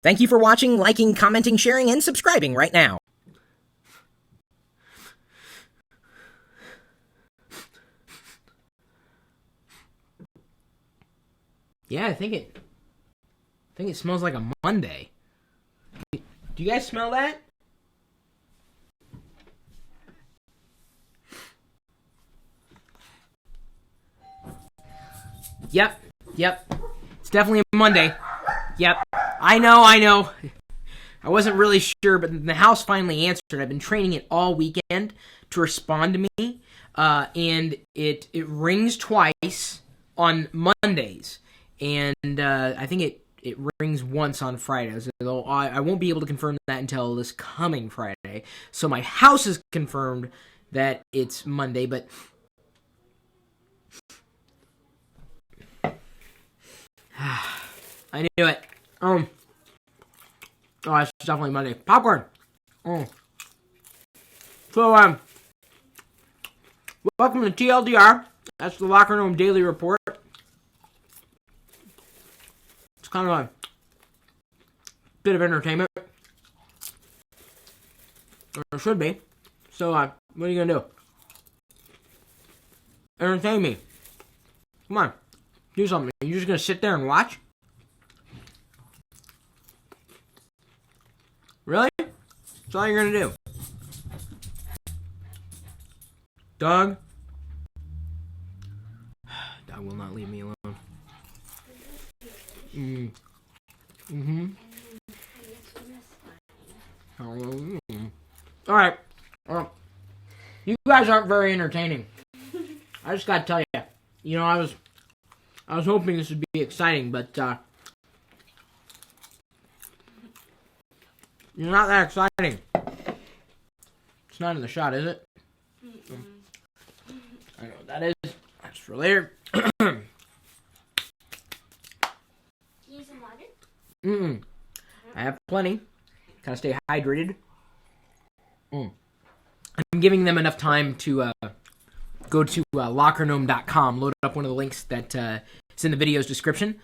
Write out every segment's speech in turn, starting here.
Thank you for watching, liking, commenting, sharing, and subscribing right now. Yeah, I think it smells like a Monday. Do you guys smell that? Yep. It's definitely a Monday. Yep. I know. I wasn't really sure, but the house finally answered. I've been training it all weekend to respond to me, and it rings twice on Mondays, and I think it rings once on Fridays. Although I won't be able to confirm that until this coming Friday. So my house has confirmed that it's Monday, but I knew it. Oh, it's definitely Monday. Popcorn. So, welcome to TLDR. That's the Locker Room Daily Report. It's kind of a bit of entertainment. Or it should be. So, what are you gonna do? Entertain me. Come on. Do something. Are you just gonna sit there and watch? Really? That's all you're gonna do. Dog will not leave me alone. Alright. You guys aren't very entertaining. I just gotta tell you. You know, I was hoping this would be exciting, but you're not that exciting. It's not in the shot, is it? I know what that is. That's for later. You need some water? I have plenty. Gotta stay hydrated. I'm giving them enough time to go to lockergnome.com, load up one of the links that is in the video's description.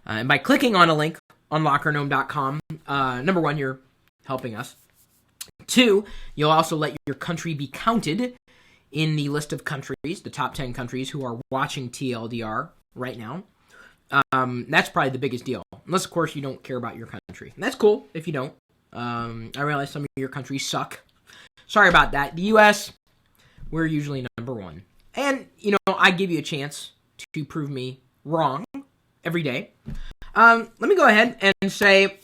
And by clicking on a link on lockergnome.com, number one, you're helping us. Two, you'll also let your country be counted in the list of countries, the top 10 countries who are watching TLDR right now. That's probably the biggest deal. Unless, of course, you don't care about your country. And that's cool if you don't. I realize some of your countries suck. Sorry about that. The U.S., we're usually number one. And, you know, I give you a chance to prove me wrong every day. Let me go ahead and say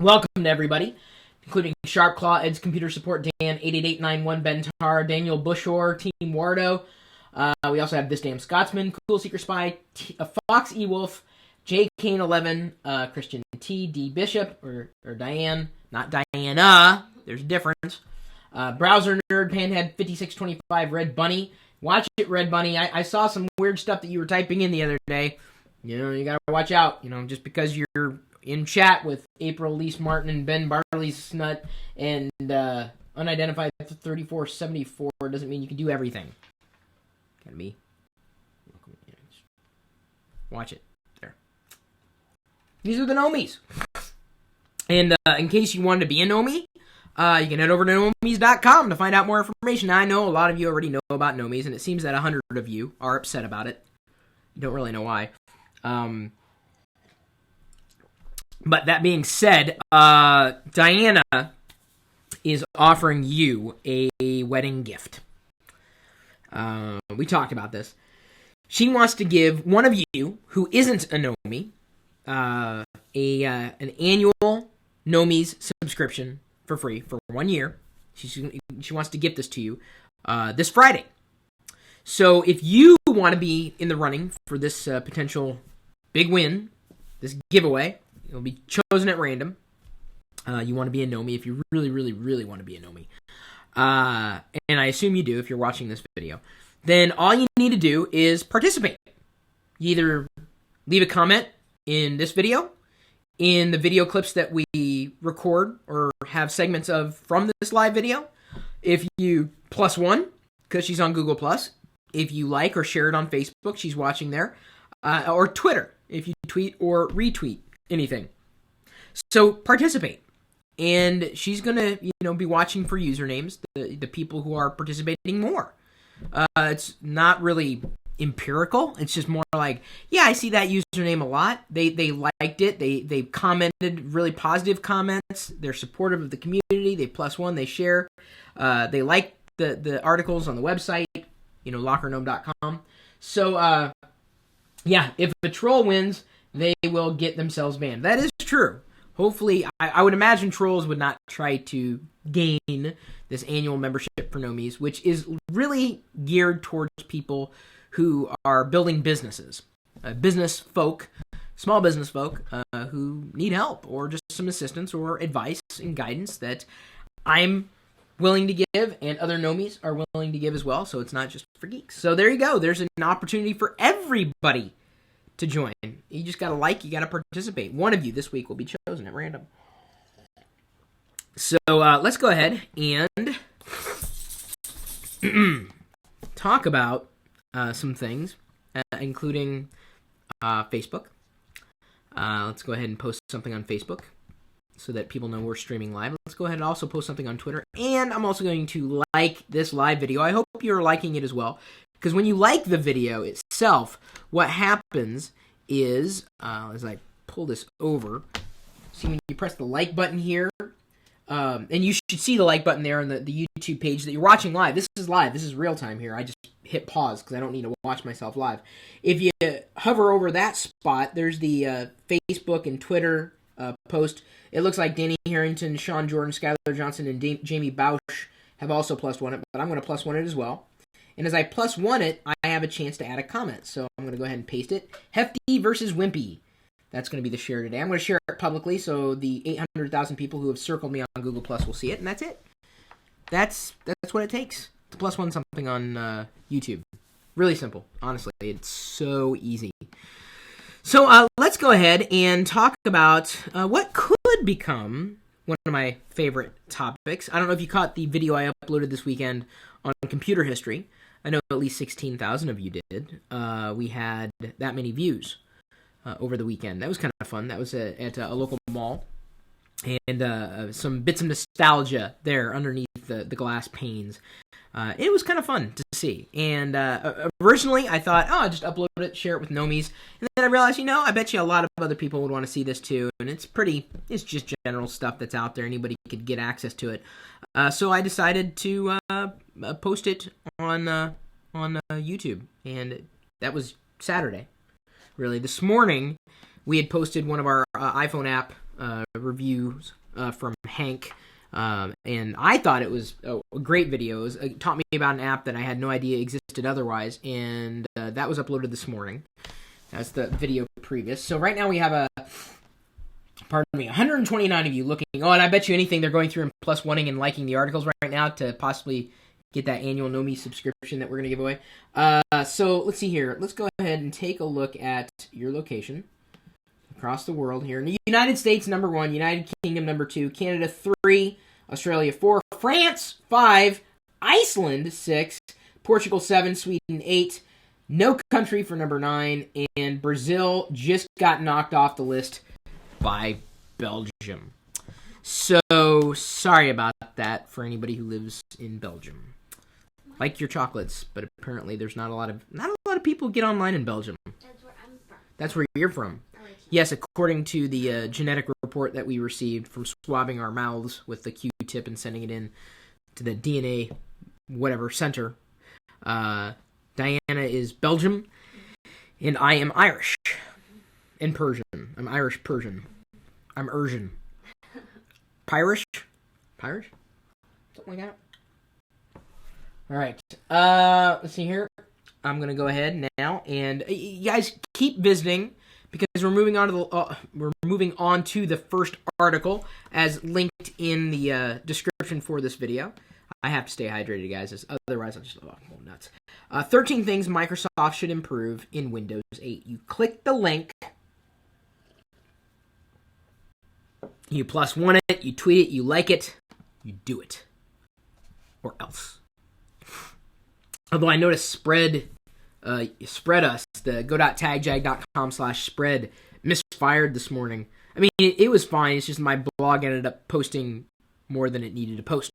welcome to everybody, including Sharpclaw, Ed's Computer Support, Dan, 88891, Bentar, Daniel Bushore, Team Wardo. We also have This Damn Scotsman, Cool Secret Spy, Fox E-Wolf, J. Kane 11, Christian T. D. Bishop, or Diane, not Diana, there's a difference. Browser Nerd, Panhead 5625, Red Bunny. Watch it, Red Bunny. I saw some weird stuff that you were typing in the other day. You know, you gotta watch out. You know, just because you're in chat with April Lise Martin and Ben Barley's Snut and Unidentified 3474 doesn't mean you can do everything. Gotta be. Watch it. There. These are the Nomies. And in case you wanted to be a Nomie, you can head over to nomies.com to find out more information. Now, I know a lot of you already know about Nomies, and it seems that 100 of you are upset about it. I don't really know why. But that being said, Diana is offering you a wedding gift. We talked about this. She wants to give one of you who isn't a Nomie an annual Nomies subscription for free for 1 year. She wants to gift this to you this Friday. So if you want to be in the running for this potential big win, this giveaway, it'll be chosen at random. You want to be a Nomie if you really, really, really want to be a Nomie. And I assume you do if you're watching this video. Then all you need to do is participate. You either leave a comment in this video, in the video clips that we record or have segments of from this live video. If you +1, because she's on Google+. If you like or share it on Facebook, she's watching there. Or Twitter, if you tweet or retweet anything So participate. And she's going to, be watching for usernames, the people who are participating more. It's not really empirical. It's just more like, yeah, I see that username a lot. They liked it. They commented really positive comments. They're supportive of the community. They +1. They share. They like the articles on the website, lockergnome.com. So, yeah, if a troll wins, they will get themselves banned. That is true. Hopefully, I would imagine trolls would not try to gain this annual membership for Nomies, which is really geared towards people who are building businesses, small business folk who need help or just some assistance or advice and guidance that I'm willing to give and other Nomies are willing to give as well, so it's not just for geeks. So there you go. There's an opportunity for everybody to join. You just got to you got to participate. One of you this week will be chosen at random. So let's go ahead and talk about some things, including Facebook. Let's go ahead and post something on Facebook so that people know we're streaming live. Let's go ahead and also post something on Twitter. And I'm also going to like this live video. I hope you're liking it as well. Because when you like the video itself, what happens is, as I pull this over, see when you press the like button here, and you should see the like button there on the YouTube page that you're watching live. This is live. This is real time here. I just hit pause because I don't need to watch myself live. If you hover over that spot, there's the Facebook and Twitter post. It looks like Danny Harrington, Sean Jordan, Skylar Johnson, and Jamie Bausch have also +1 it, but I'm going to +1 it as well. And as I +1 it, I have a chance to add a comment. So I'm going to go ahead and paste it. Hefty versus Wimpy. That's going to be the share today. I'm going to share it publicly so the 800,000 people who have circled me on Google Plus will see it, and that's it. That's what it takes to +1 something on YouTube. Really simple, honestly. It's so easy. So let's go ahead and talk about what could become one of my favorite topics. I don't know if you caught the video I uploaded this weekend on computer history. I know at least 16,000 of you did. We had that many views over the weekend. That was kind of fun. That was at a local mall. And some bits of nostalgia there underneath the glass panes. It was kind of fun to see. And originally I thought, I'll just upload it, share it with Nomies. And then I realized, I bet you a lot of other people would want to see this too. And it's just general stuff that's out there. Anybody could get access to it. So I decided to post it on YouTube. And that was Saturday, really. This morning, we had posted one of our iPhone app reviews from Hank. And I thought it was a great video. It taught me about an app that I had no idea existed otherwise. And that was uploaded this morning. That's the video previous. So right now we have 129 of you looking. Oh, and I bet you anything they're going through and +1ing and liking the articles right now to possibly get that annual Nomi subscription that we're going to give away. So let's see here. Let's go ahead and take a look at your location across the world here. In the United States, number 1. United Kingdom, number 2. Canada, 3. Australia, 4. France, 5. Iceland, 6. Portugal, 7. Sweden, 8. No country for number 9. And Brazil just got knocked off the list by Belgium. So, sorry about that for anybody who lives in Belgium. Like your chocolates, but apparently there's not a lot of people who get online in Belgium. That's where I'm from. That's where you're from. Yes, according to the genetic report that we received from swabbing our mouths with the Q-tip and sending it in to the DNA whatever center, Diana is Belgium, and I am Irish and Persian. I'm Irish Persian. I'm Ursian. Pirish? Something like that. All right. Let's see here. I'm going to go ahead now, and you guys keep visiting because we're moving on to the first article as linked in the description for this video. I have to stay hydrated, guys, otherwise I'll just go nuts. 13 things Microsoft should improve in Windows 8. You click the link, you +1 it, you tweet it, you like it, you do it, or else. Although I noticed Spread Us, the go.tagjag.com/spread misfired this morning. I mean, it was fine. It's just my blog ended up posting more than it needed to post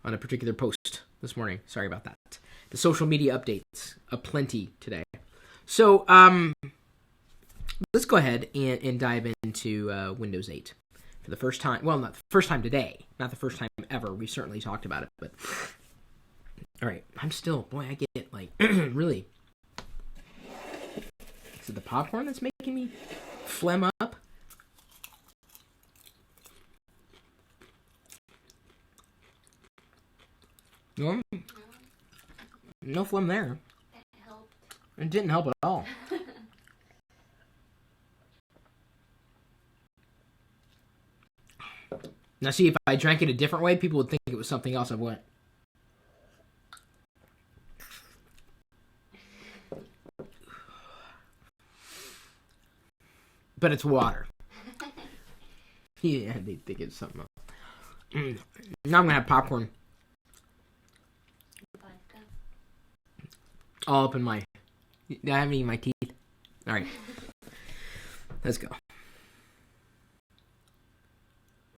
on a particular post this morning. Sorry about that. The social media updates aplenty today. So, let's go ahead and dive into Windows 8 for the first time. Well, not the first time today. Not the first time ever. We certainly talked about it, but all right. I get like really. Is it the popcorn that's making me phlegm up? No phlegm there. It helped. It didn't help at all. Now, see, if I drank it a different way, people would think it was something else I went. But it's water. Yeah, they think it's something else. Now I'm going to have popcorn all up in my... I haven't eaten my teeth. All right. Let's go.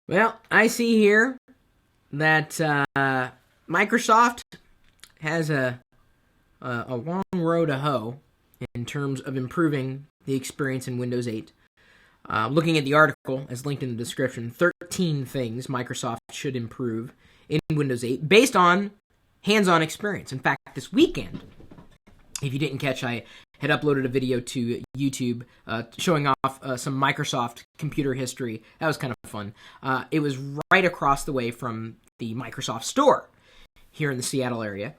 Well, I see here that Microsoft has a long road to hoe in terms of improving the experience in Windows 8. Looking at the article, as linked in the description, 13 things Microsoft should improve in Windows 8 based on hands-on experience. In fact, this weekend, if you didn't catch, I had uploaded a video to YouTube showing off some Microsoft computer history. That was kind of fun. It was right across the way from the Microsoft store here in the Seattle area.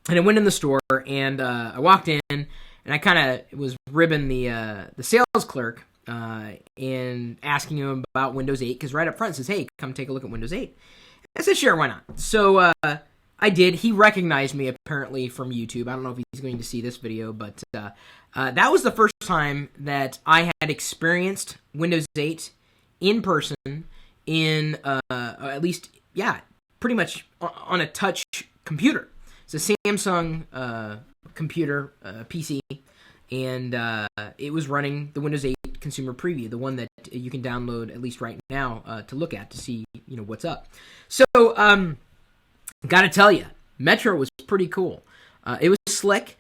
And I went in the store, and I walked in, and I kind of was ribbing the sales clerk and asking him about Windows 8, because right up front it says, hey, come take a look at Windows 8. I said, sure, why not? So I did. He recognized me, apparently, from YouTube. I don't know if he's going to see this video, but that was the first time that I had experienced Windows 8 in person in, at least, yeah, pretty much on a touch computer. It's a Samsung computer, PC, and it was running the Windows 8 Consumer Preview, the one that you can download, at least right now, to look at, to see, what's up. So, gotta tell you, Metro was pretty cool. It was slick.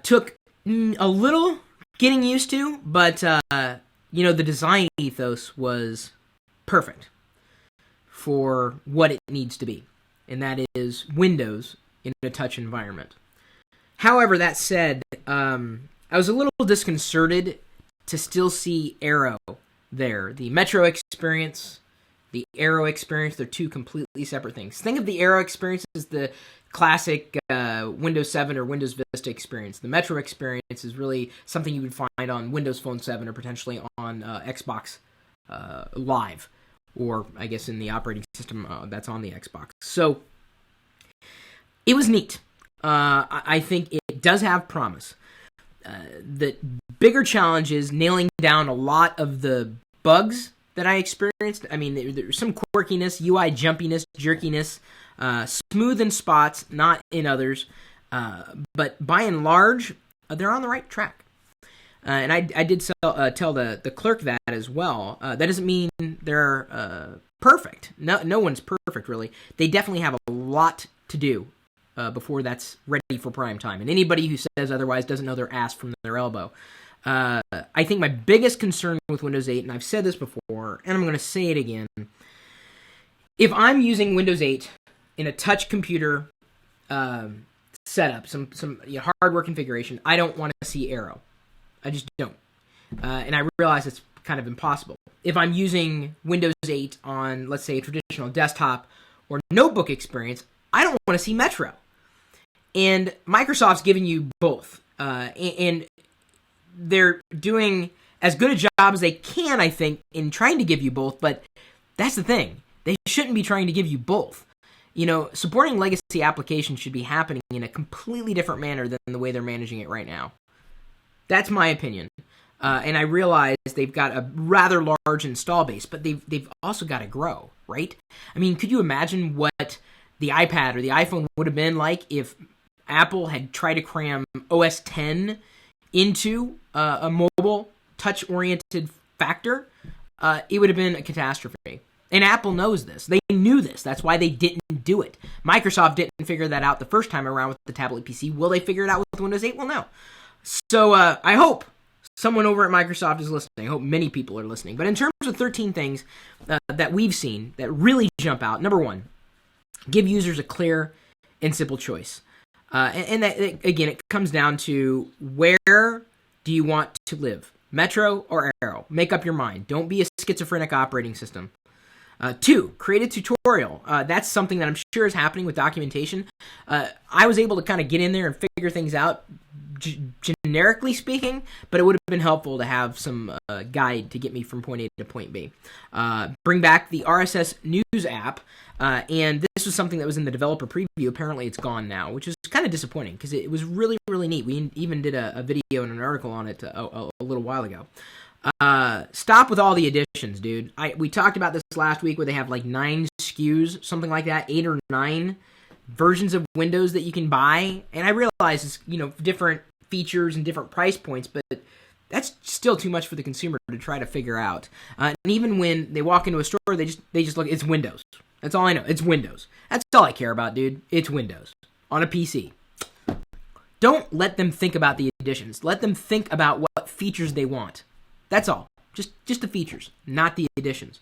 Took a little getting used to, but, the design ethos was perfect for what it needs to be, and that is Windows in a touch environment. However, that said, I was a little disconcerted to still see Arrow there. The Metro experience, the Arrow experience, they're two completely separate things. Think of the Arrow experience as the classic Windows 7 or Windows Vista experience. The Metro experience is really something you would find on Windows Phone 7 or potentially on Xbox Live, or I guess in the operating system that's on the Xbox. So it was neat. I think it does have promise. The bigger challenge is nailing down a lot of the bugs that I experienced. I mean, there's some quirkiness, UI jumpiness, jerkiness, smooth in spots, not in others. But by and large, they're on the right track. And I did tell the clerk that as well. That doesn't mean they're perfect. No one's perfect, really. They definitely have a lot to do before that's ready for prime time. And anybody who says otherwise doesn't know their ass from their elbow. I think my biggest concern with Windows 8, and I've said this before, and I'm going to say it again, if I'm using Windows 8 in a touch computer setup, some hardware configuration, I don't want to see Arrow. I just don't. And I realize it's kind of impossible. If I'm using Windows 8 on, let's say, a traditional desktop or notebook experience, I don't want to see Metro. And Microsoft's giving you both. And they're doing as good a job as they can, I think, in trying to give you both. But that's the thing. They shouldn't be trying to give you both. Supporting legacy applications should be happening in a completely different manner than the way they're managing it right now. That's my opinion. And I realize they've got a rather large install base, but they've also got to grow, right? I mean, could you imagine what the iPad or the iPhone would have been like if Apple had tried to cram OS X into a mobile touch-oriented factor? it would have been a catastrophe. And Apple knows this. They knew this. That's why they didn't do it. Microsoft didn't figure that out the first time around with the tablet PC. Will they figure it out with Windows 8? Well, no. So I hope someone over at Microsoft is listening. I hope many people are listening. But in terms of 13 things that we've seen that really jump out, number one, give users a clear and simple choice. And that, again, it comes down to where do you want to live? Metro or Aero? Make up your mind. Don't be a schizophrenic operating system. 2, create a tutorial. That's something that I'm sure is happening with documentation. I was able to kind of get in there and figure things out, generically speaking, but it would have been helpful to have some guide to get me from point A to point B. Bring back the RSS News app, and this was something that was in the developer preview. Apparently it's gone now, which is kind of disappointing because it was really, really neat. We even did a video and an article on it a little while ago. Stop with all the additions, dude. We talked about this last week where they have like 9 SKUs, something like that, 8 or 9 versions of Windows that you can buy. And I realize it's, different features and different price points, but that's still too much for the consumer to try to figure out. And even when they walk into a store, they just look, it's Windows. That's all I know. It's Windows. That's all I care about, dude. It's Windows on a PC. Don't let them think about the additions. Let them think about what features they want. That's all. Just the features, not the additions.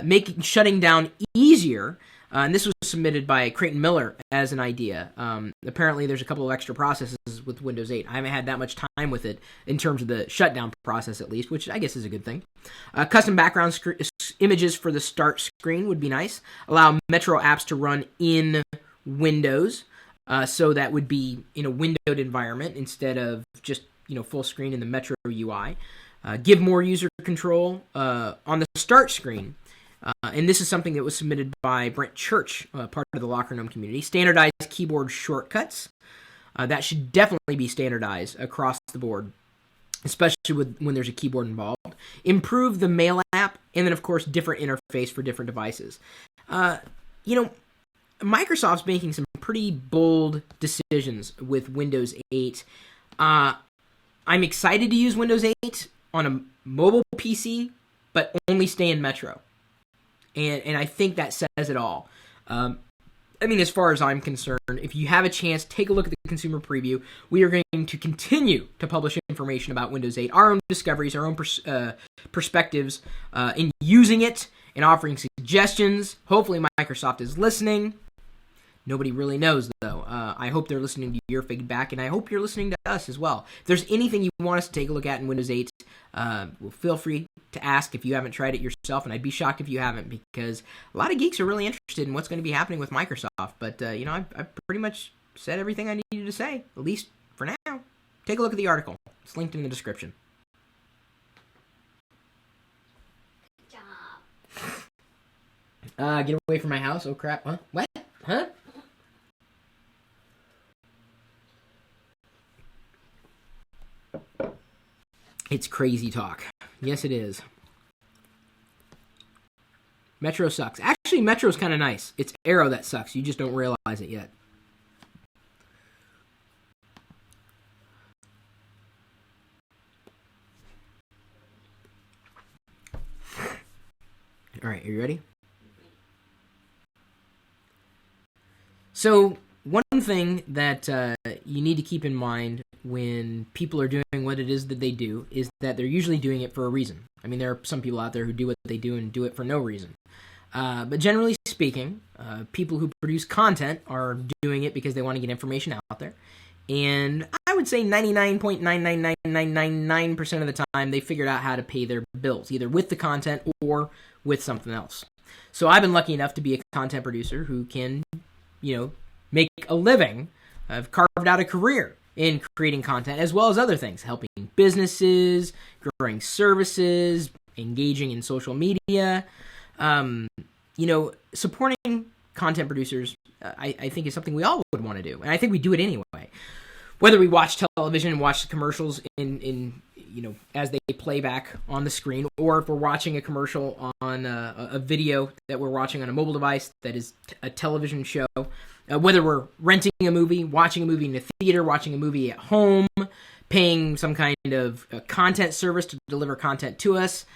Making shutting down easier. And this was submitted by Creighton Miller as an idea. Apparently, there's a couple of extra processes with Windows 8. I haven't had that much time with it in terms of the shutdown process, at least, which I guess is a good thing. Custom background images for the start screen would be nice. Allow Metro apps to run in Windows, so that would be in a windowed environment instead of just full screen in the Metro UI. Give more user control on the start screen. And this is something that was submitted by Brent Church, part of the Locker Gnome community. Standardized keyboard shortcuts. That should definitely be standardized across the board, especially when there's a keyboard involved. Improve the Mail app, and then, of course, different interface for different devices. Microsoft's making some pretty bold decisions with Windows 8. I'm excited to use Windows 8 on a mobile PC, but only stay in Metro. And I think that says it all. As far as I'm concerned, if you have a chance, take a look at the consumer preview. We are going to continue to publish information about Windows 8, our own discoveries, our own perspectives in using it and offering suggestions. Hopefully Microsoft is listening. Nobody really knows, though. I hope they're listening to your feedback, and I hope you're listening to us as well. If there's anything you want us to take a look at in Windows 8, feel free to ask if you haven't tried it yourself, and I'd be shocked if you haven't, because a lot of geeks are really interested in what's going to be happening with Microsoft. But, I've pretty much said everything I needed to say, at least for now. Take a look at the article. It's linked in the description. Good job. Get away from my house. Oh, crap. Huh? What? Huh? It's crazy talk. Yes, it is. Metro sucks. Actually, Metro's kind of nice. It's Aero that sucks. You just don't realize it yet. All right, are you ready? So, one thing that you need to keep in mind when people are doing what it is that they do is that they're usually doing it for a reason. There are some people out there who do what they do and do it for no reason. But generally speaking, people who produce content are doing it because they want to get information out there. And I would say 99.99999% of the time, they figured out how to pay their bills, either with the content or with something else. So I've been lucky enough to be a content producer who can, make a living. I've carved out a career in creating content, as well as other things, helping businesses, growing services, engaging in social media. Supporting content producers, I think is something we all would want to do, and I think we do it anyway. Whether we watch television and watch the commercials in as they play back on the screen, or if we're watching a commercial on a video that we're watching on a mobile device that is a television show, whether we're renting a movie, watching a movie in a theater, watching a movie at home, paying some kind of content service to deliver content to us,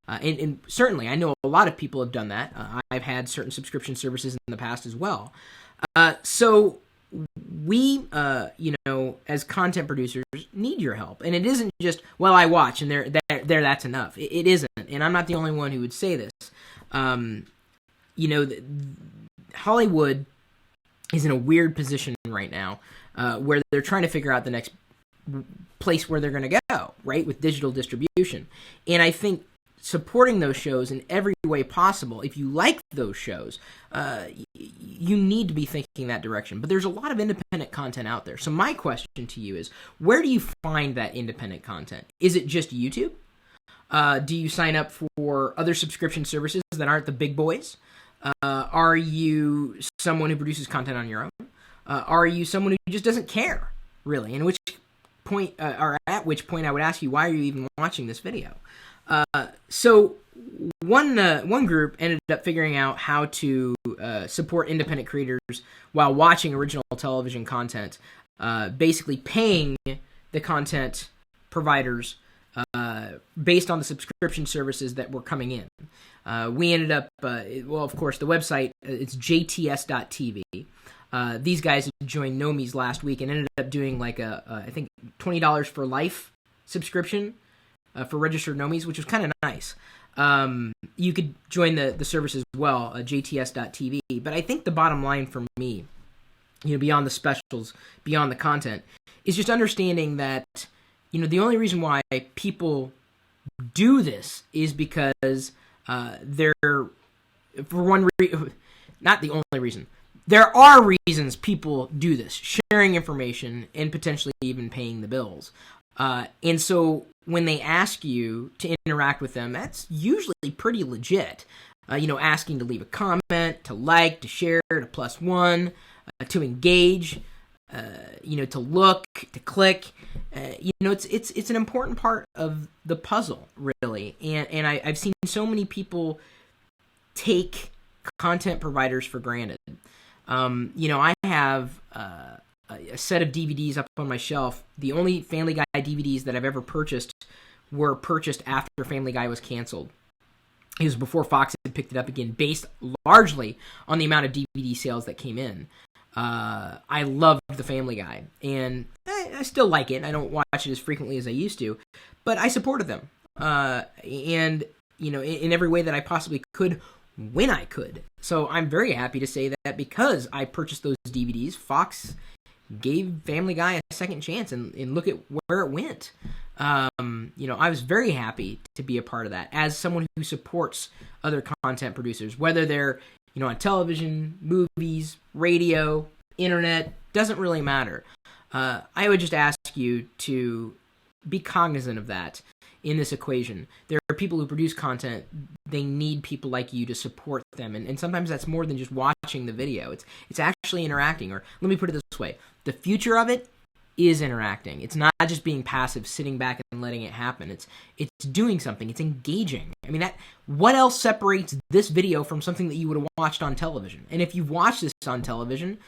And certainly, I know a lot of people have done that. I've had certain subscription services in the past as well. So we, as content producers, need your help. And it isn't just, well, I watch and there, that's enough. It isn't. And I'm not the only one who would say this. Hollywood is in a weird position right now where they're trying to figure out the next place where they're going to go, right, with digital distribution. And I think supporting those shows in every way possible, if you like those shows, you need to be thinking that direction. But there's a lot of independent content out there. So my question to you is, where do you find that independent content? Is it just YouTube? Do you sign up for other subscription services that aren't the big boys? Are you someone who produces content on your own? Are you someone who just doesn't care, really? And at which point I would ask you, why are you even watching this video? So one group ended up figuring out how to support independent creators while watching original television content, basically paying the content providers based on the subscription services that were coming in. We ended up, of course, the website, it's jts.tv. These guys joined Nomi's last week and ended up doing like I think $20 for life subscription for registered Nomis, which was kind of nice. You could join the service as well, jts.tv. But I think the bottom line for me, beyond the specials, beyond the content, is just understanding that, the only reason why people do this is because they're, for one reason, not the only reason. There are reasons people do this, sharing information and potentially even paying the bills. And so when they ask you to interact with them, that's usually pretty legit. Asking to leave a comment, to like, to share, to plus one, to engage, to look, to click. It's an important part of the puzzle, really. And I've seen so many people take content providers for granted. I have a set of DVDs up on my shelf. The only Family Guy DVDs that I've ever purchased were purchased after Family Guy was canceled. It was before Fox had picked it up again, based largely on the amount of DVD sales that came in. I loved the Family Guy, and I still like it. I don't watch it as frequently as I used to, but I supported them. In every way that I possibly could, when I could. So I'm very happy to say that because I purchased those DVDs, Fox gave Family Guy a second chance, and look at where it went. I was very happy to be a part of that as someone who supports other content producers, whether they're, on television, movies, radio, internet, doesn't really matter. I would just ask you to be cognizant of that in this equation. There are people who produce content. They need people like you to support them. And sometimes that's more than just watching the video. It's actually interacting. Or let me put it this way. The future of it is interacting. It's not just being passive, sitting back and letting it happen. It's doing something. It's engaging. I mean, what else separates this video from something that you would have watched on television? And if you've watched this on television,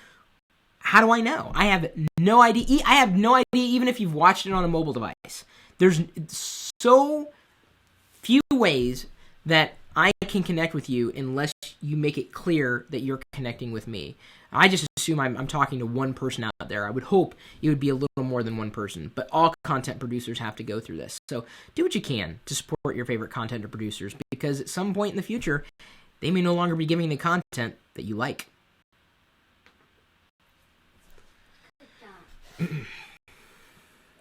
how do I know? I have no idea. I have no idea even if you've watched it on a mobile device. There's so few ways that I can connect with you unless you make it clear that you're connecting with me. I just assume I'm talking to one person out there. I would hope it would be a little more than one person, but all content producers have to go through this. So do what you can to support your favorite content producers, because at some point in the future, they may no longer be giving the content that you like.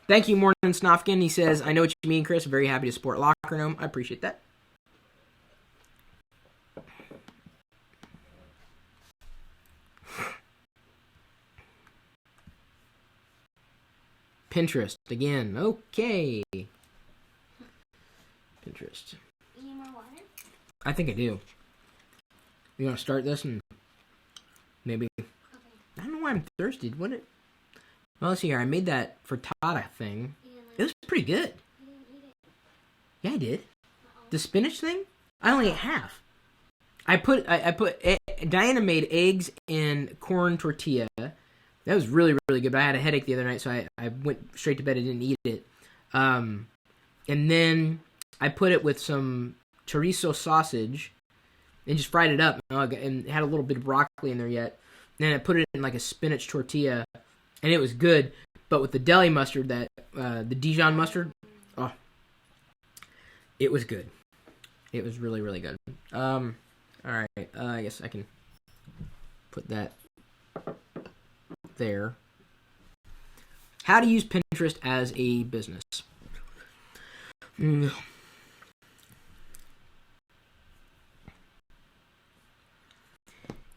Thank you, Morning Snofkin. He says, I know what you mean, Chris. Very happy to support Locker Gnome. I appreciate that. Pinterest again. Okay. Pinterest. You need more water? I think I do. You want to start this and maybe... Okay. I don't know why I'm thirsty. Well, let's see here. I made that frittata thing. It was pretty good. You didn't eat it. Yeah, I did. Uh-oh. The spinach thing? I only ate half. Diana made eggs and corn tortilla. That was really, really good. But I had a headache the other night, so I went straight to bed and didn't eat it. And then I put it with some chorizo sausage and just fried it up and had a little bit of broccoli in there yet. And I put it in like a spinach tortilla, and it was good. But with the deli mustard, the Dijon mustard, oh, it was good. It was really, really good. All right, I guess I can put that there. How to use Pinterest as a business.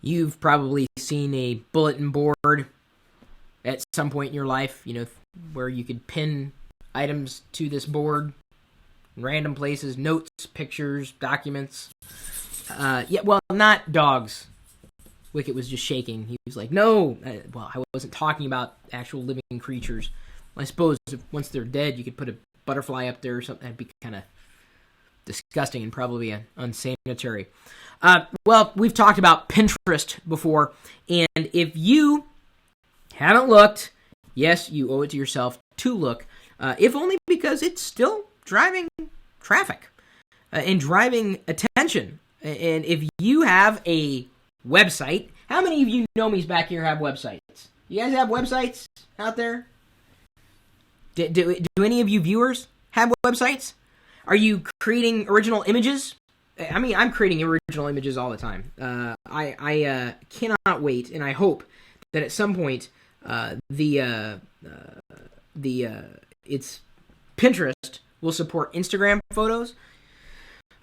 You've probably seen a bulletin board at some point in your life, where you could pin items to this board, random places, notes, pictures, documents. Not dogs. Wicket was just shaking. He was like, no. I wasn't talking about actual living creatures. I suppose once they're dead, you could put a butterfly up there or something. That'd be kind of disgusting and probably unsanitary. We've talked about Pinterest before, and if you haven't looked, yes, you owe it to yourself to look, if only because it's still driving traffic and driving attention. And if you have a website, how many of you know me's back here have websites? You guys have websites out there? Do any of you viewers have websites? Are you creating original images? I mean, I'm creating original images all the time. I cannot wait, and I hope that at some point it's Pinterest will support Instagram photos.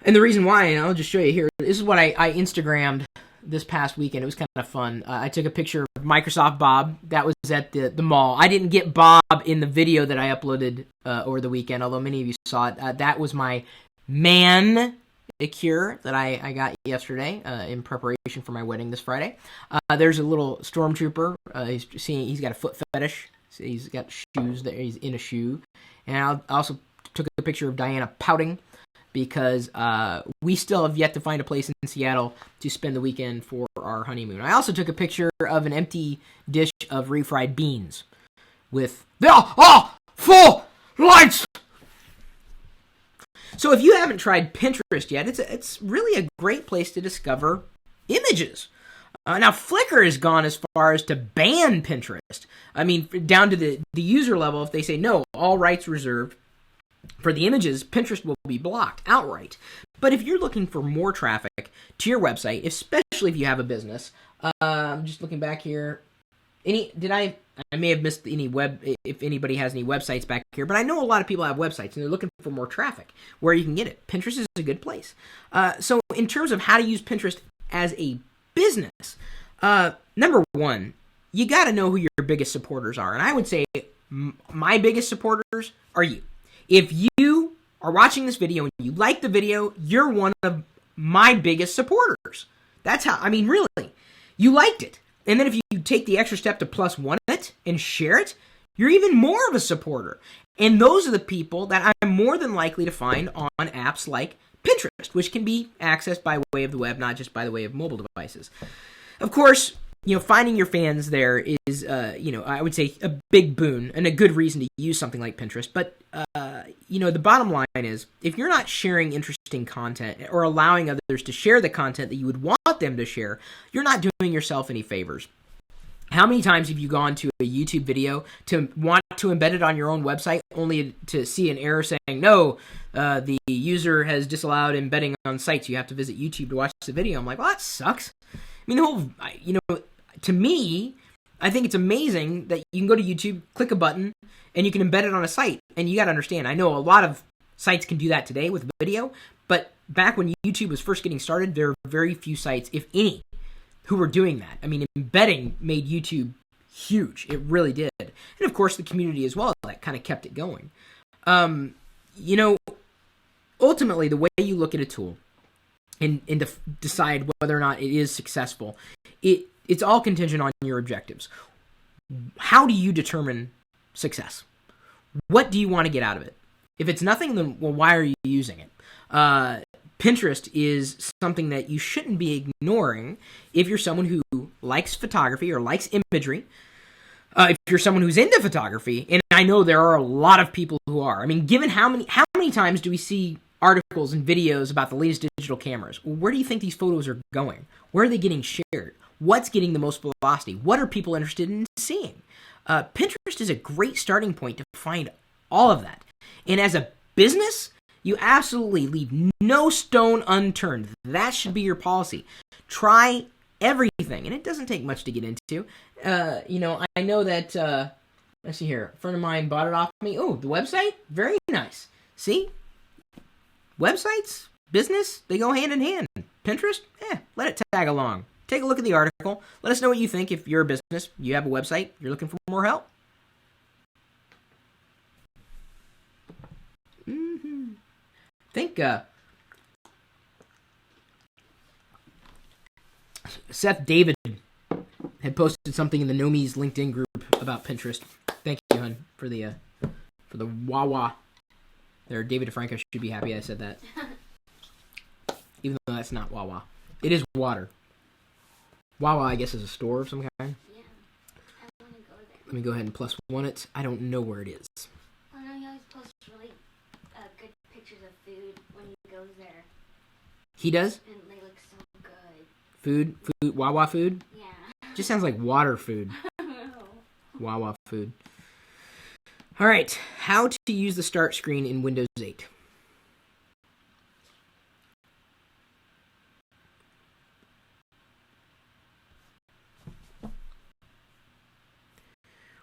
And the reason why, and I'll just show you here, this is what I Instagrammed this past weekend. It was kind of fun. I took a picture of Microsoft Bob. That was at the mall. I didn't get Bob in the video that I uploaded over the weekend, although many of you saw it. That was my manicure that I got yesterday in preparation for my wedding this Friday. There's a little stormtrooper. He's got a foot fetish. So he's got shoes there. He's in a shoe. And I also took a picture of Diana pouting because we still have yet to find a place in Seattle to spend the weekend for our honeymoon. I also took a picture of an empty dish of refried beans with full lights. So if you haven't tried Pinterest yet, it's really a great place to discover images. Now, Flickr has gone as far as to ban Pinterest. I mean, down to the user level, if they say, no, all rights reserved for the images, Pinterest will be blocked outright. But if you're looking for more traffic to your website, especially if you have a business, I'm just looking back here. I may have missed if anybody has any websites back here, but I know a lot of people have websites and they're looking for more traffic where you can get it. Pinterest is a good place. So in terms of how to use Pinterest as a business, number one, you got to know who your biggest supporters are. And I would say my biggest supporters are you. If you are watching this video and you like the video, you're one of my biggest supporters. That's how, I mean, really, you liked it. And then if you take the extra step to +1 it and share it, you're even more of a supporter. And those are the people that I'm more than likely to find on apps like Pinterest, which can be accessed by way of the web, not just by the way of mobile devices. Of course, finding your fans there is, I would say a big boon and a good reason to use something like Pinterest. But, the bottom line is if you're not sharing interesting content or allowing others to share the content that you would want them to share, you're not doing yourself any favors. How many times have you gone to a YouTube video to want to embed it on your own website only to see an error saying, no, the user has disallowed embedding on sites. You have to visit YouTube to watch the video. I'm like, well, that sucks. I mean, to me, I think it's amazing that you can go to YouTube, click a button, and you can embed it on a site. And you got to understand, I know a lot of sites can do that today with video, but back when YouTube was first getting started, there were very few sites, if any, who were doing that. I mean, embedding made YouTube huge. It really did. And of course, the community as well, that kind of kept it going. Ultimately, the way you look at a tool and decide whether or not it is successful, it's all contingent on your objectives. How do you determine success? What do you want to get out of it? If it's nothing, then why are you using it? Pinterest is something that you shouldn't be ignoring if you're someone who likes photography or likes imagery. If you're someone who's into photography, and I know there are a lot of people who are. I mean, given how many times do we see articles and videos about the latest digital cameras. Well, where do you think these photos are going? Where are they getting shared? What's getting the most velocity? What are people interested in seeing? Pinterest is a great starting point to find all of that. And as a business, you absolutely leave no stone unturned. That should be your policy. Try everything, and it doesn't take much to get into. I know that, let's see here, a friend of mine bought it off me. Oh, the website? Very nice. See? Websites, business, they go hand in hand. Pinterest? Let it tag along. Take a look at the article. Let us know what you think if you're a business, you have a website, you're looking for more help. I think Seth David had posted something in the Nomies LinkedIn group about Pinterest. Thank you, hon, for the Wawa. There, David DeFranco should be happy I said that. Even though that's not Wawa. It is water. Wawa, I guess, is a store of some kind. Yeah. I want to go there. Let me go ahead and +1 it. I don't know where it is. Oh no, he always posts really good pictures of food when he goes there. He does? And they look so good. Food, Wawa food? Yeah. Just sounds like water food. Wawa food. All right, how to use the start screen in Windows 8.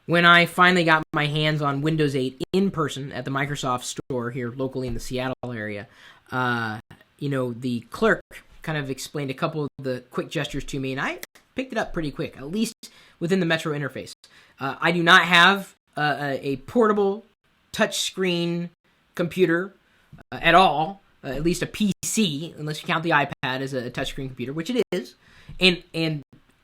When I finally got my hands on Windows 8 in person at the Microsoft store here locally in the Seattle area, the clerk kind of explained a couple of the quick gestures to me, and I picked it up pretty quick, at least within the Metro interface. I do not have a portable touchscreen computer at all, at least a PC, unless you count the iPad as a touchscreen computer, which it is. And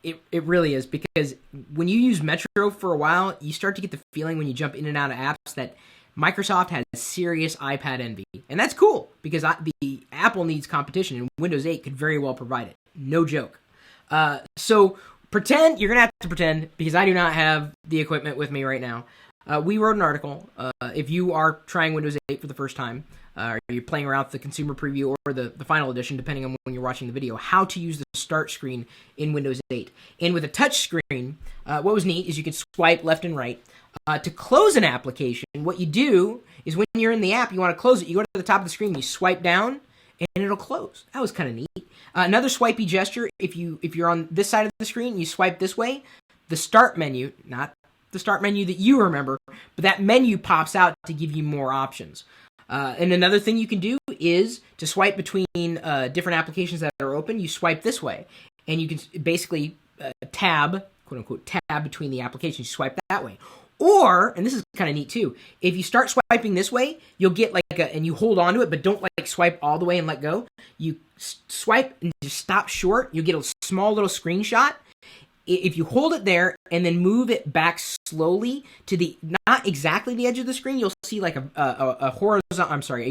it really is, because when you use Metro for a while, you start to get the feeling when you jump in and out of apps that Microsoft has serious iPad envy. And that's cool, because the Apple needs competition, and Windows 8 could very well provide it. No joke. So pretend, you're going to have to pretend, because I do not have the equipment with me right now. We wrote an article. If you are trying Windows 8 for the first time, or you're playing around with the consumer preview or the final edition, depending on when you're watching the video, how to use the start screen in Windows 8. And with a touch screen, what was neat is you could swipe left and right. To close an application, what you do is when you're in the app, you want to close it, you go to the top of the screen, you swipe down, and it'll close. That was kind of neat. Another swipey gesture, if you're on this side of the screen, you swipe this way, the start menu, not the start menu that you remember, but that menu pops out to give you more options. And another thing you can do is to swipe between different applications that are open. You swipe this way, and you can basically tab, quote unquote, tab between the applications. You swipe that way. Or, and this is kind of neat too, if you start swiping this way, you'll get and you hold on to it, but don't swipe all the way and let go. You swipe and just stop short. You get a small little screenshot. If you hold it there and then move it back slowly to not exactly the edge of the screen, you'll see like a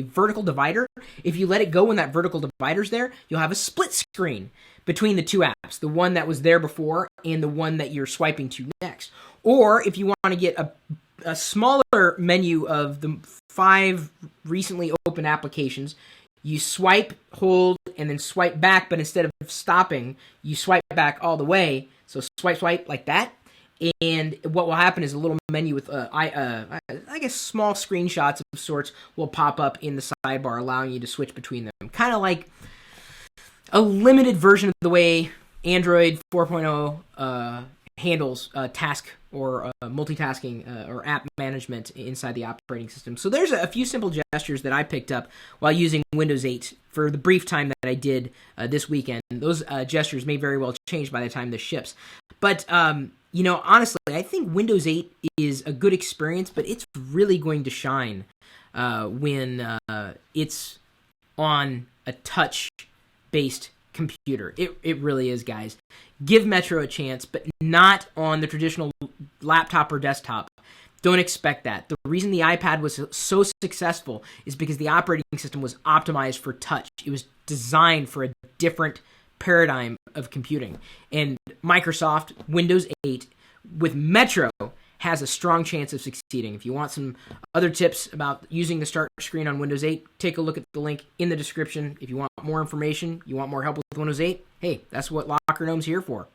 vertical divider. If you let it go when that vertical divider's there, you'll have a split screen between the two apps, the one that was there before and the one that you're swiping to next. Or if you want to get a smaller menu of the 5 recently opened applications, you swipe, hold, and then swipe back, but instead of stopping, you swipe back all the way. So swipe like that, and what will happen is a little menu with I guess small screenshots of sorts will pop up in the sidebar, allowing you to switch between them. Kind of like a limited version of the way Android 4.0 handles task or multitasking or app management inside the operating system. So there's a few simple gestures that I picked up while using Windows 8 for the brief time that I did this weekend. Those gestures may very well change by the time this ships. But, honestly, I think Windows 8 is a good experience, but it's really going to shine when it's on a touch-based computer. It really is, guys. Give Metro a chance, but not on the traditional laptop or desktop. Don't expect that. The reason the iPad was so successful is because the operating system was optimized for touch. It was designed for a different paradigm of computing. And Microsoft, Windows 8, with Metro, has a strong chance of succeeding. If you want some other tips about using the start screen on Windows 8, take a look at the link in the description. If you want more information, you want more help with Windows 8, hey, that's what Locker Gnome's here for.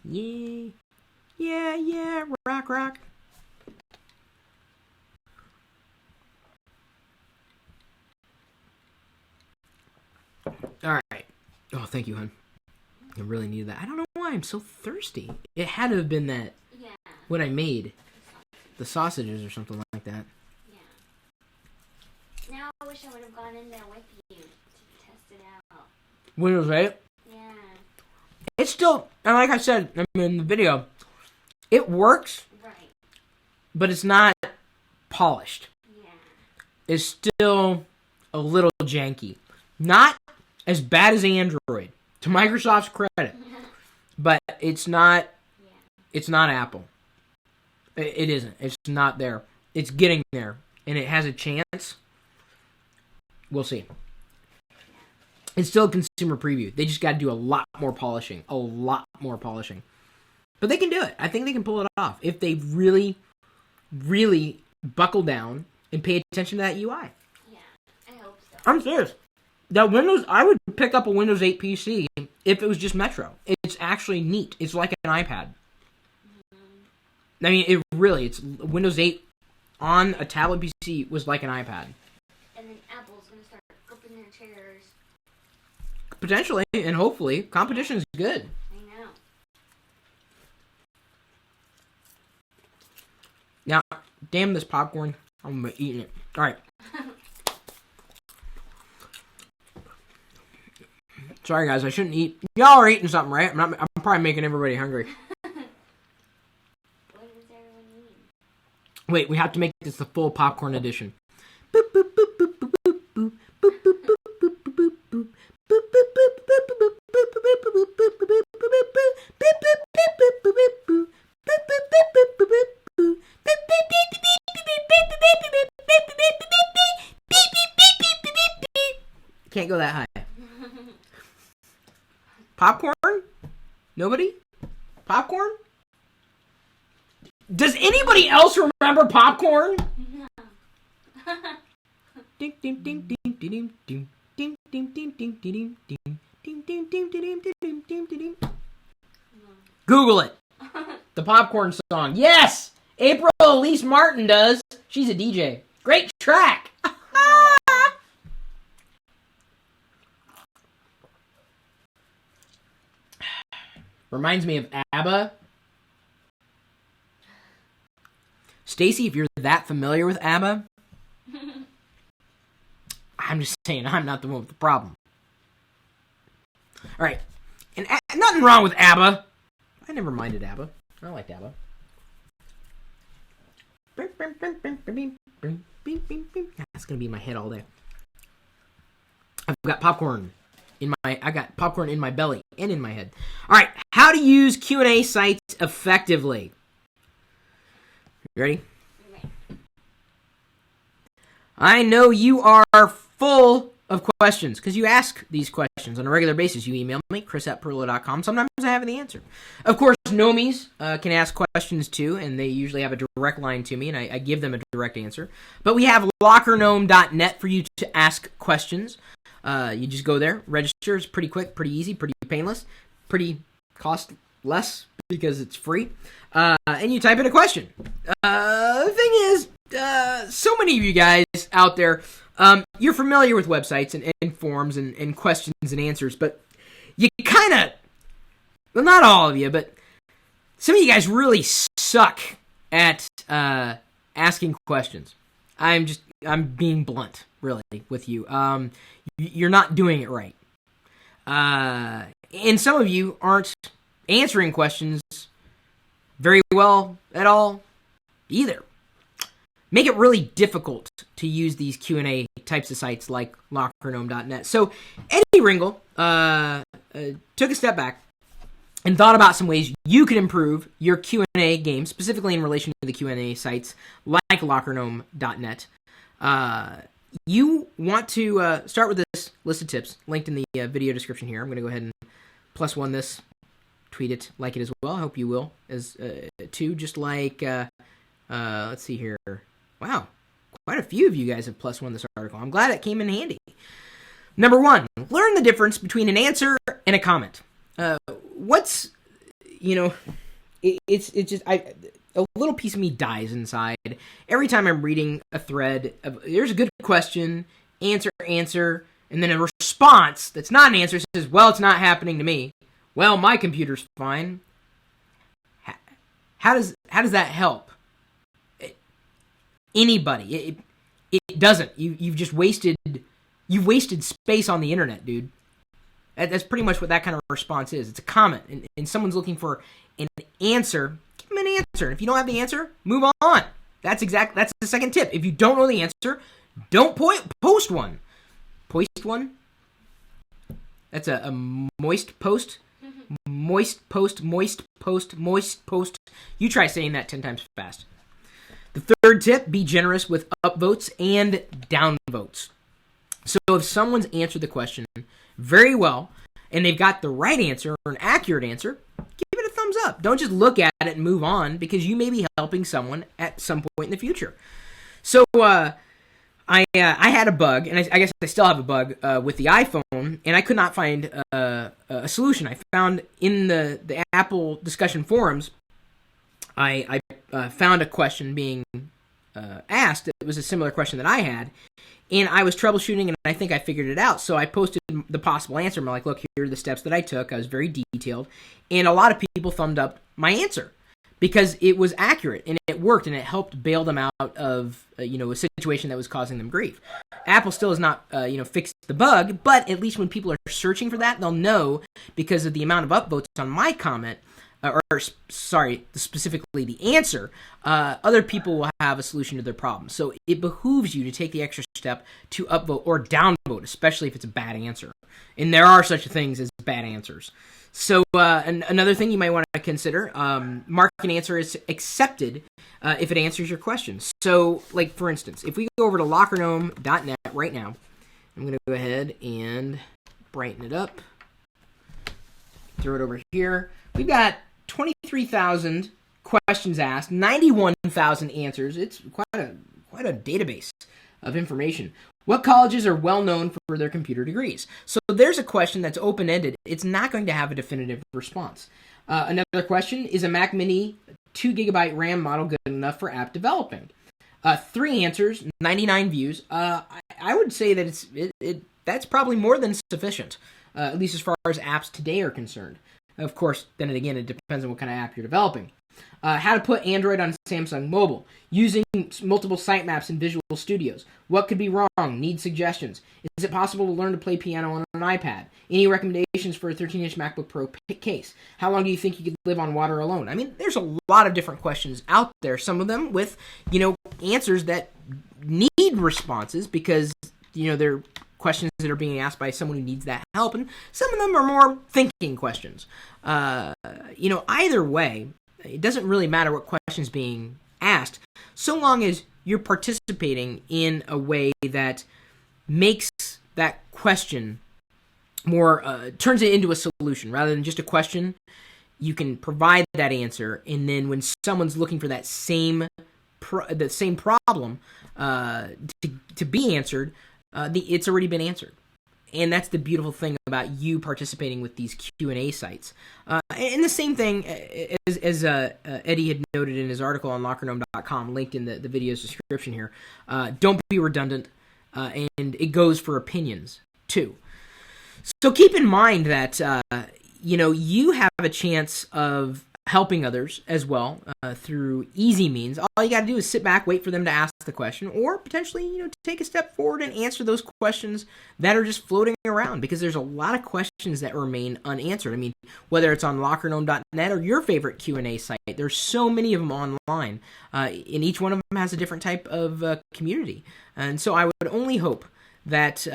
Yeah. Yeah, rock. All right. Oh, thank you, hon. I really needed that. I don't know why I'm so thirsty. It had to have been that what I made. The sausages or something like that. Yeah. Now I wish I would have gone in there with you to test it out. Windows 8? Yeah. It's still, and like I said in the video, it works. Right. But it's not polished. Yeah. It's still a little janky. Not as bad as Android, to Microsoft's credit. But it's not Apple. It isn't. It's not there. It's getting there. And it has a chance. We'll see. It's still a consumer preview. They just got to do a lot more polishing. A lot more polishing. But they can do it. I think they can pull it off. If they really, really buckle down and pay attention to that UI. Yeah, I hope so. I'm serious. I would pick up a Windows 8 PC if it was just Metro. It's actually neat. It's like an iPad. I mean, it's Windows 8 on a tablet PC was like an iPad. And then Apple's going to start flipping their chairs. Potentially, and hopefully, competition is good. I know. Now, damn this popcorn. I'm going to be eating it. All right. Sorry, guys. I shouldn't eat. Y'all are eating something, right? I'm probably making everybody hungry. What does everyone need? Wait, we have to make this the full popcorn edition. Can't go that high. Popcorn? Nobody? Popcorn? Does anybody else remember popcorn? No. Ding ding ding ding ding ding ding ding ding ding ding ding ding ding ding ding ding ding ding. Google it. The popcorn song. Yes! April Elise Martin does. She's a DJ. Great track. Reminds me of ABBA. Stacy, if you're that familiar with ABBA, I'm just saying I'm not the one with the problem. All right. And nothing wrong with ABBA. I never minded ABBA. I liked ABBA. That's going to be in my head all day. I've got popcorn in my belly and in my head. All right, how to use Q&A sites effectively. You ready? Okay. I know you are full of questions because you ask these questions on a regular basis. You email me, chris@pirillo.com. Sometimes I have the answer. Of course, Nomies can ask questions too, and they usually have a direct line to me, and I give them a direct answer. But we have lockergnome.net for you to ask questions. You just go there, register. It's pretty quick, pretty easy, pretty painless, pretty cost less because it's free. And you type in a question. The thing is, so many of you guys out there, you're familiar with websites and forums and questions and answers, but you kind of, well, not all of you, but some of you guys really suck at asking questions. I'm being blunt, really, with you. You're not doing it right. And some of you aren't answering questions very well at all either. Make it really difficult to use these Q&A types of sites like lockergnome.net. So Eddie Ringle took a step back and thought about some ways you could improve your Q&A game, specifically in relation to the Q&A sites like lockergnome.net. You want to start with this list of tips linked in the video description here. I'm going to go ahead and +1 this tweet it, like it as well. I hope you will as too. Just like let's see here. Wow, quite a few of you guys have +1 this article. I'm glad it came in handy. Number 1, learn the difference between an answer and a comment. What's it's just a little piece of me dies inside every time I'm reading a thread. There's a good question, answer, and then a response that's not an answer says, well, it's not happening to me. Well, my computer's fine. How does that help anybody? It doesn't. You've just wasted space on the internet, dude. That's pretty much what that kind of response is. It's a comment, and someone's looking for an answer. Give them an answer. And if you don't have the answer, move on. That's the second tip. If you don't know the answer, don't post one. Post one? That's a moist post. Moist post. You try saying that 10 times fast. The third tip, be generous with upvotes and downvotes. So if someone's answered the question very well, and they've got the right answer or an accurate answer, give it a thumbs up. Don't just look at it and move on, because you may be helping someone at some point in the future. So I had a bug, and I guess I still have a bug with the iPhone, and I could not find a solution. I found in the Apple discussion forums, I found a question being asked. It was a similar question that I had, and I was troubleshooting, and I think I figured it out. So I posted the possible answer. I'm like, look, here are the steps that I took. I was very detailed, and a lot of people thumbed up my answer because it was accurate, and it worked, and it helped bail them out of a situation that was causing them grief. Apple still has not fixed the bug, but at least when people are searching for that, they'll know, because of the amount of upvotes on my comment, specifically the answer, other people will have a solution to their problem. So it behooves you to take the extra step to upvote or downvote, especially if it's a bad answer. And there are such things as bad answers. So another thing you might want to consider, mark an answer as accepted if it answers your question. So, like, for instance, if we go over to lockergnome.net right now, I'm going to go ahead and brighten it up, throw it over here. We've got 23,000 questions asked, 91,000 answers. It's quite a database of information. What colleges are well known for their computer degrees? So there's a question that's open-ended. It's not going to have a definitive response. Another question, is a Mac Mini 2GB RAM model good enough for app developing? 3 answers, 99 views. I would say that that's probably more than sufficient, at least as far as apps today are concerned. Of course, then again, it depends on what kind of app you're developing. How to put Android on Samsung Mobile. Using multiple sitemaps in Visual Studios. What could be wrong? Need suggestions. Is it possible to learn to play piano on an iPad? Any recommendations for a 13-inch MacBook Pro case? How long do you think you could live on water alone? I mean, there's a lot of different questions out there. Some of them with, answers that need responses because, they're questions that are being asked by someone who needs that help, and some of them are more thinking questions. Either way, it doesn't really matter what question's being asked, so long as you're participating in a way that makes that question more, turns it into a solution rather than just a question. You can provide that answer, and then when someone's looking for that same problem to be answered, it's already been answered. And that's the beautiful thing about you participating with these Q&A sites. And the same thing as Eddie had noted in his article on lockergnome.com, linked in the video's description here. Don't be redundant, and it goes for opinions, too. So keep in mind that, you have a chance of helping others as well through easy means. All you got to do is sit back, wait for them to ask the question, or potentially, take a step forward and answer those questions that are just floating around, because there's a lot of questions that remain unanswered. I mean, whether it's on lockergnome.net or your favorite Q&A site, there's so many of them online, and each one of them has a different type of community. And so I would only hope that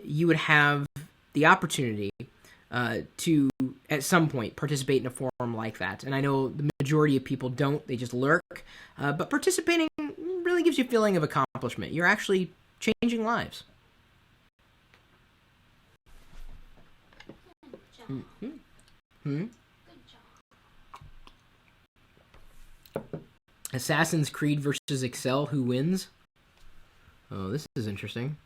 you would have the opportunity to, at some point, participate in a forum like that. And I know the majority of people don't, they just lurk. But participating really gives you a feeling of accomplishment. You're actually changing lives. Good job. Mm-hmm. Good job. Assassin's Creed versus Excel. Who wins? Oh, this is interesting.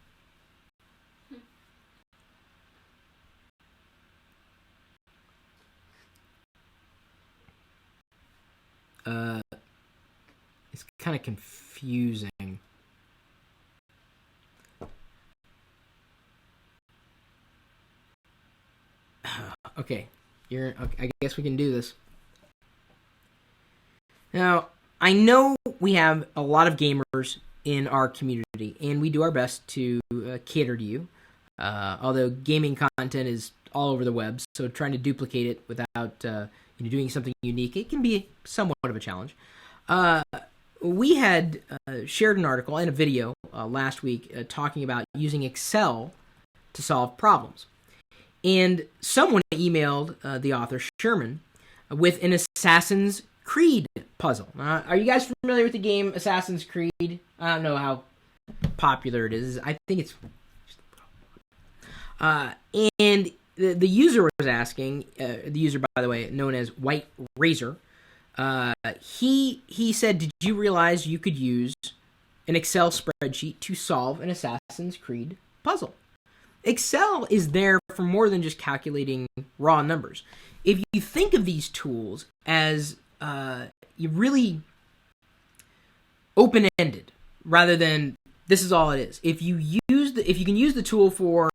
It's kind of confusing. Okay, I guess we can do this. Now, I know we have a lot of gamers in our community, and we do our best to cater to you. Although gaming content is all over the web, so trying to duplicate it without doing something unique, it can be somewhat of a challenge. We had shared an article and a video last week talking about using Excel to solve problems. And someone emailed the author, Sherman, with an Assassin's Creed puzzle. Are you guys familiar with the game Assassin's Creed? I don't know how popular it is. I think it's... and the user was asking, the user, by the way, known as White Razor, he said, did you realize you could use an Excel spreadsheet to solve an Assassin's Creed puzzle? Excel is there for more than just calculating raw numbers. If you think of these tools as you really open-ended, rather than this is all it is. If you can use the tool for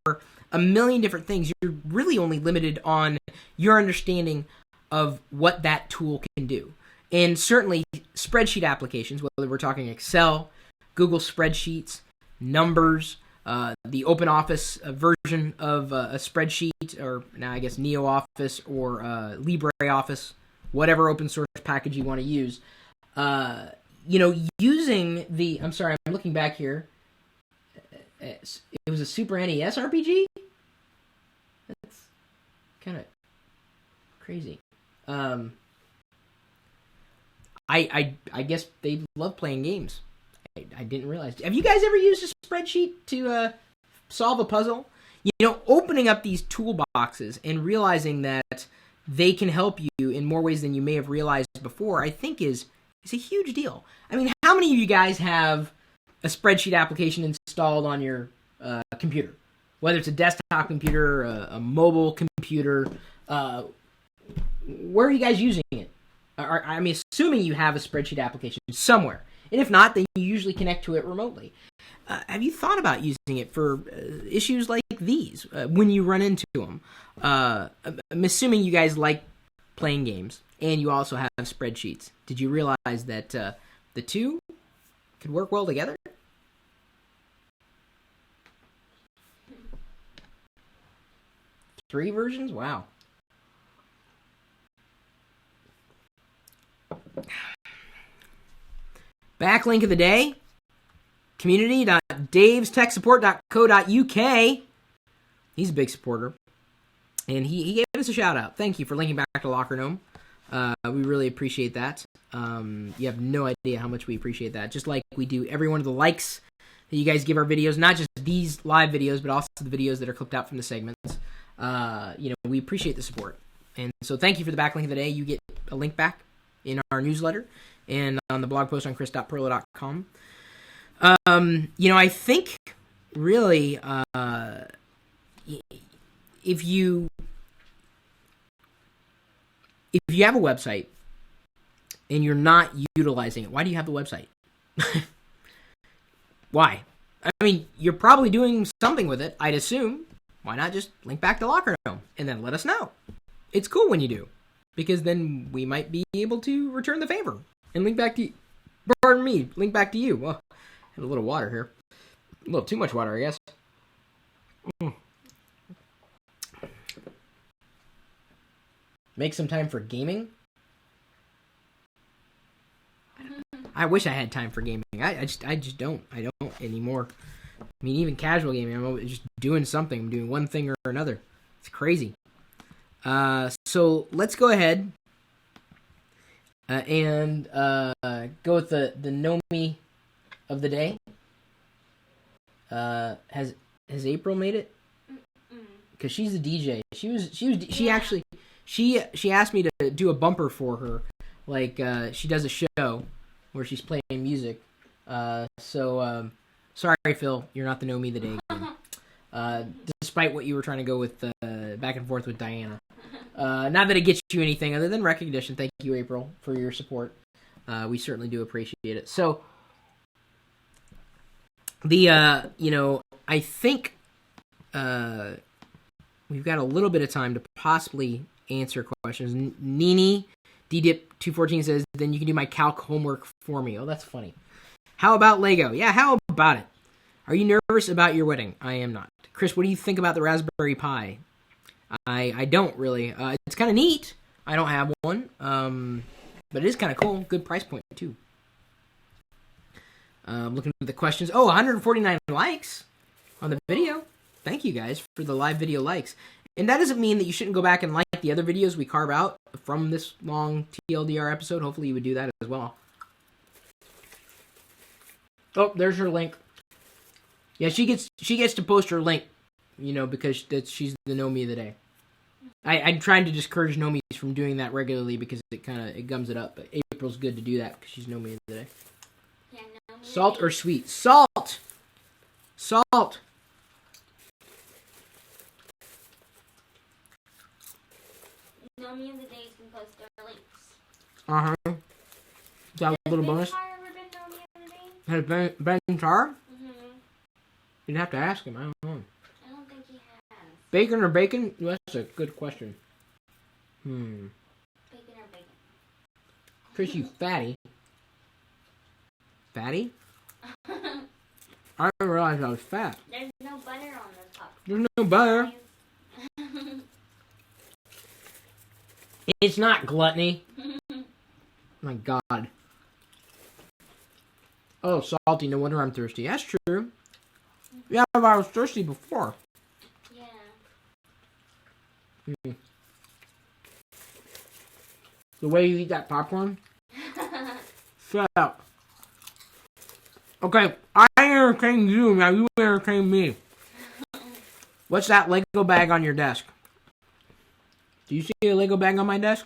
a million different things, you're really only limited on your understanding of what that tool can do. And certainly spreadsheet applications, whether we're talking Excel, Google Spreadsheets, Numbers, the OpenOffice version of a spreadsheet, or now I guess NeoOffice or LibreOffice, whatever open source package you want to use. Using the... I'm sorry, I'm looking back here. It was a Super NES RPG? That's kind of crazy. I guess they love playing games. I didn't realize. Have you guys ever used a spreadsheet to solve a puzzle? Opening up these toolboxes and realizing that they can help you in more ways than you may have realized before, I think is a huge deal. I mean, how many of you guys have a spreadsheet application installed on your computer? Whether it's a desktop computer, a mobile computer, where are you guys using it? I'm assuming you have a spreadsheet application somewhere. And if not, then you usually connect to it remotely. Have you thought about using it for issues like these when you run into them? I'm assuming you guys like playing games, and you also have spreadsheets. Did you realize that the two could work well together? Three versions? Wow. Backlink of the day, community.davestechsupport.co.uk. He's a big supporter. And he gave us a shout out. Thank you for linking back to Locker Gnome. We really appreciate that. You have no idea how much we appreciate that. Just like we do every one of the likes that you guys give our videos, not just these live videos, but also the videos that are clipped out from the segments. We appreciate the support. And so thank you for the backlink of the day. You get a link back in our newsletter and on the blog post on chris.pirillo.com. I think really if you have a website and you're not utilizing it, why do you have the website? Why? I mean, you're probably doing something with it, I'd assume. Why not just link back to Locker Gnome and then let us know? It's cool when you do, because then we might be able to return the favor and link back to you. Pardon me, link back to you. Well, I had a little water here. A little too much water, I guess. Make some time for gaming? I wish I had time for gaming. I just don't. I don't anymore. I mean, even casual gaming, I'm just doing something. I'm doing one thing or another. It's crazy. So let's go ahead and go with the Nomi of the day. Has April made it? Because she's the DJ. She asked me to do a bumper for her Like she does a show where she's playing music. So sorry, Phil, you're not the Know Me the Day game. Despite what you were trying to go with back and forth with Diana. Not that it gets you anything other than recognition. Thank you, April, for your support. We certainly do appreciate it. So, I think we've got a little bit of time to possibly answer questions. Nini DDip214 says, then you can do my calc homework for me. Oh, that's funny. How about Lego? Yeah, how about it? Are you nervous about your wedding? I am not. Chris, what do you think about the Raspberry Pi? I don't really. It's kind of neat. I don't have one. But it is kind of cool. Good price point, too. Looking at the questions. Oh, 149 likes on the video. Thank you, guys, for the live video likes. And that doesn't mean that you shouldn't go back and like the other videos we carve out from this long TLDR episode. Hopefully you would do that as well. Oh, there's her link. Yeah, she gets to post her link, because she's the Know Me of the Day. I'm trying to discourage Know Me's from doing that regularly because it gums it up. But April's good to do that because she's Know Me of the Day. Yeah, Salt or sweet? Salt! Salt! Know Me of the Day can post their links. Uh-huh. Is that a little bonus? Has Ben Tar? Mm-hmm. You'd have to ask him. I don't know. I don't think he has. Bacon or bacon? That's a good question. Bacon or bacon? Chris, you fatty. Fatty? I didn't realize I was fat. There's no butter on this popcorn. There's no butter. It's not gluttony. My God. Oh, salty. No wonder I'm thirsty. That's true. Yeah, but I was thirsty before. Yeah. The way you eat that popcorn? Shut up. Okay, I entertained you. Now you entertain me. What's that Lego bag on your desk? Do you see a Lego bag on my desk?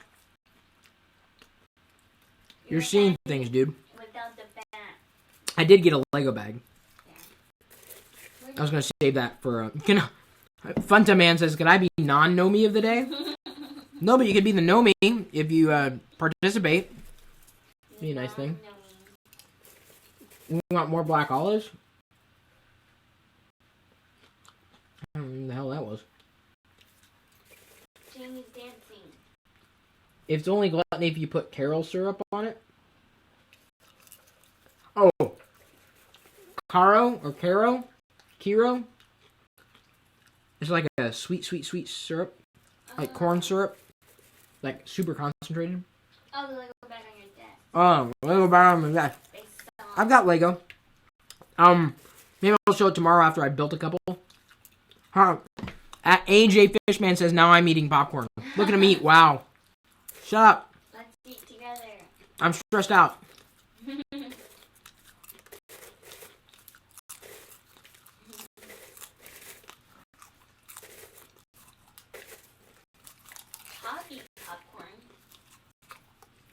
You're seeing things, dude. Without the bat. I did get a Lego bag. Yeah. I was going to save that for... Funta Man says, can I be non-Know Me of the Day? No, but you could be the Know Me if you participate. Be a nice thing. We want more black olives? I don't know what the hell that was. Jamie's dancing. It's only gluttony if you put Carol syrup on it. Oh. Caro or Caro? Kiro? It's like a sweet syrup. Like corn syrup. Like super concentrated. Oh, the Lego bag on your desk. Oh, Lego bag on my desk. I've got Lego. Maybe I'll show it tomorrow after I built a couple. AJ Fishman says, now I'm eating popcorn. Look at him eat. Wow. Shut up. Let's eat together. I'm stressed out. Coffee popcorn.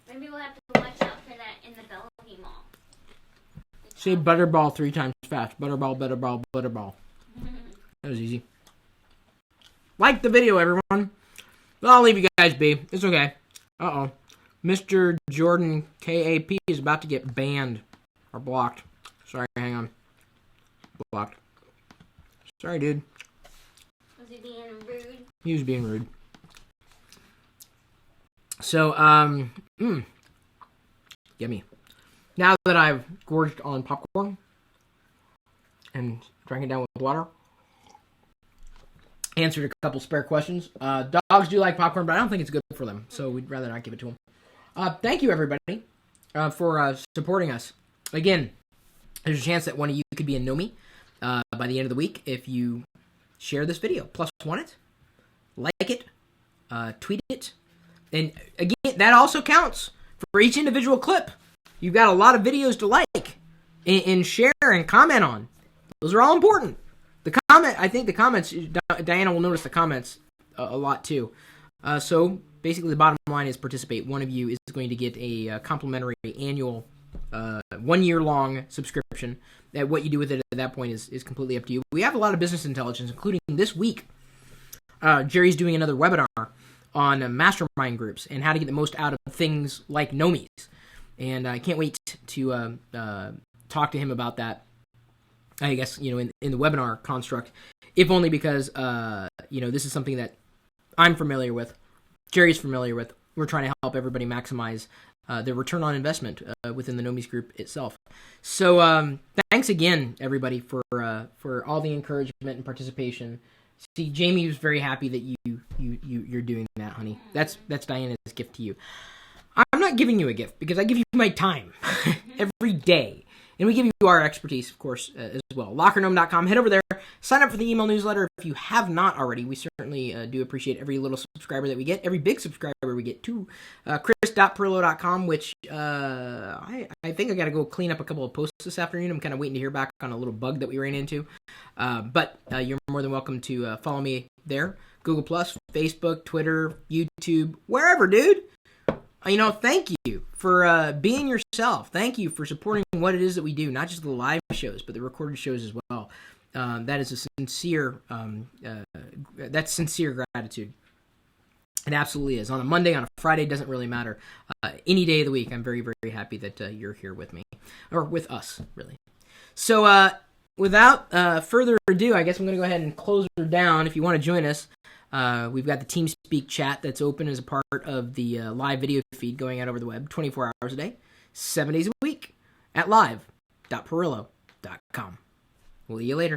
Maybe we'll have to watch out for that in the Bellevue Mall. Say butterball 3 times fast. Butterball, butterball, butterball. That was easy. Like the video, everyone. Well, I'll leave you guys be. It's okay. Uh-oh. Mr. Jordan KAP is about to get banned. Or blocked. Sorry, hang on. Blocked. Sorry, dude. Was he being rude? He was being rude. So, yummy. Now that I've gorged on popcorn and drank it down with water, answered a couple spare questions. Dogs do like popcorn, but I don't think it's good for them, so we'd rather not give it to them. Thank you, everybody, for supporting us. Again, there's a chance that one of you could be a Know Me by the end of the week if you share this video. Plus one it, like it, tweet it, and again, that also counts for each individual clip. You've got a lot of videos to like and share and comment on. Those are all important. I think the comments, Diana will notice the comments a lot too. So Basically, the bottom line is participate. One of you is going to get a complimentary annual 1 year long subscription. That what you do with it at that point is completely up to you. We have a lot of business intelligence, including this week. Jerry's doing another webinar on mastermind groups and how to get the most out of things like Nomies. And I can't wait to talk to him about that, I guess, in the webinar construct, if only because, this is something that I'm familiar with, Jerry's familiar with. We're trying to help everybody maximize their return on investment within the Nomies group itself. So thanks again, everybody, for all the encouragement and participation. See, Jamie was very happy that you're doing that, honey. That's Diana's gift to you. I'm not giving you a gift because I give you my time every day. And we give you our expertise, of course, as well. LockerGnome.com. Head over there. Sign up for the email newsletter if you have not already. We certainly do appreciate every little subscriber that we get, every big subscriber we get to Chris.Pirillo.com, which I think I got to go clean up a couple of posts this afternoon. I'm kind of waiting to hear back on a little bug that we ran into. But you're more than welcome to follow me there. Google+, Facebook, Twitter, YouTube, wherever, dude. Thank you for being yourself. Thank you for supporting what it is that we do, not just the live shows, but the recorded shows as well. That is that's sincere gratitude. It absolutely is. On a Monday, on a Friday, doesn't really matter. Any day of the week, I'm very, very happy that you're here with me, or with us, really. So without further ado, I guess I'm going to go ahead and close her down. If you want to join us, we've got the TeamSpeak chat that's open as a part of the live video feed going out over the web 24 hours a day, 7 days a week at live.pirillo.com. We'll see you later.